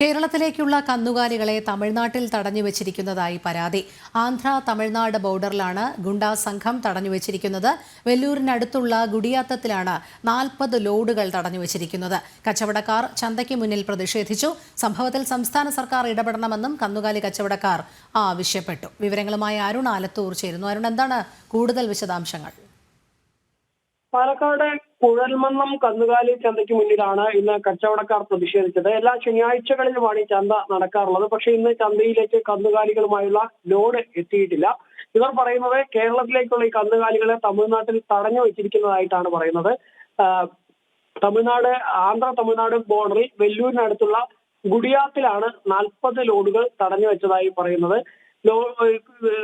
കേരളത്തിലേക്കുള്ള കന്നുകാലികളെ തമിഴ്നാട്ടിൽ തടഞ്ഞുവച്ചിരിക്കുന്നതായി പരാതി. ആന്ധ്ര തമിഴ്നാട് ബോർഡറിലാണ് ഗുണ്ടാ സംഘം തടഞ്ഞുവച്ചിരിക്കുന്നത്. വെല്ലൂരിനടുത്തുള്ള ഗുഡിയാത്തത്തിലാണ് 40 ലോഡുകൾ തടഞ്ഞുവച്ചിരിക്കുന്നത്. കച്ചവടക്കാർ ചന്തയ്ക്ക് മുന്നിൽ പ്രതിഷേധിച്ചു. സംഭവത്തിൽ സംസ്ഥാന സർക്കാർ ഇടപെടണമെന്നും കന്നുകാലി കച്ചവടക്കാർ ആവശ്യപ്പെട്ടു. വിവരങ്ങളുമായി അരുൺ ആലത്തൂർ ചേരുന്നു. അരുൺ, എന്താണ് കൂടുതൽ വിശദാംശങ്ങൾ? പാലക്കാട് കുഴൽമന്നം കന്നുകാലി ചന്തയ്ക്ക് മുന്നിലാണ് ഇന്ന് കച്ചവടക്കാർ പ്രതിഷേധിച്ചത്. എല്ലാ ശനിയാഴ്ചകളിലുമാണ് ഈ ചന്ത നടക്കാറുള്ളത്. പക്ഷേ ഇന്ന് ചന്തയിലേക്ക് കന്നുകാലികളുമായുള്ള ലോഡ് എത്തിയിട്ടില്ല. ഇവർ പറയുന്നത് കേരളത്തിലേക്കുള്ള ഈ കന്നുകാലികളെ തമിഴ്നാട്ടിൽ തടഞ്ഞു വെച്ചിരിക്കുന്നതായിട്ടാണ് പറയുന്നത്. ആന്ധ്ര തമിഴ്നാട് ബോർഡറിൽ വെല്ലൂരിനടുത്തുള്ള ഗുഡിയാത്തിലാണ് 40 ലോഡുകൾ തടഞ്ഞു വെച്ചതായി പറയുന്നത്.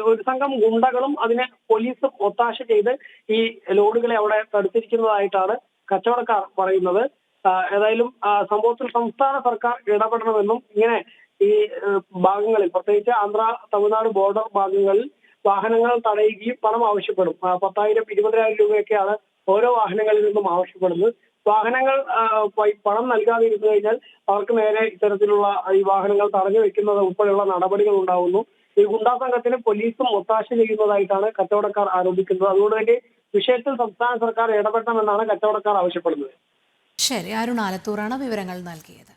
ഒരു സംഘം ഗുണ്ടകളും അതിനെ പോലീസും ഒത്താശ ചെയ്ത് ഈ ലോഡുകളെ അവിടെ തടുത്തിരിക്കുന്നതായിട്ടാണ് കച്ചവടക്കാർ പറയുന്നത്. ഏതായാലും സംഭവത്തിൽ സംസ്ഥാന സർക്കാർ ഇടപെടണമെന്നും ഇങ്ങനെ ഈ ഭാഗങ്ങളിൽ, പ്രത്യേകിച്ച് ആന്ധ്ര തമിഴ്നാട് ബോർഡർ ഭാഗങ്ങളിൽ വാഹനങ്ങൾ തടയുകയും പണം ആവശ്യപ്പെടും. 10,000 20,000 രൂപയൊക്കെയാണ് ഓരോ വാഹനങ്ങളിൽ നിന്നും ആവശ്യപ്പെടുന്നത്. വാഹനങ്ങൾ പണം നൽകാതെ ഇരുന്നു കഴിഞ്ഞാൽ അവർക്ക് നേരെ ഇത്തരത്തിലുള്ള ഈ വാഹനങ്ങൾ തടഞ്ഞു വെക്കുന്നത് ഉൾപ്പെടെയുള്ള നടപടികൾ ഉണ്ടാവുന്നു. ഈ ഗുണ്ടാ സംഘത്തിന് പോലീസും ഒത്താശ ചെയ്യുന്നതായിട്ടാണ് കച്ചവടക്കാർ ആരോപിക്കുന്നത്. അതുകൊണ്ട് തന്നെ വിഷയത്തിൽ സംസ്ഥാന സർക്കാർ ഇടപെടണമെന്നാണ് കച്ചവടക്കാർ ആവശ്യപ്പെടുന്നത്. ശരി, അരുൺ ആലത്തൂറാണ് വിവരങ്ങൾ നൽകിയത്.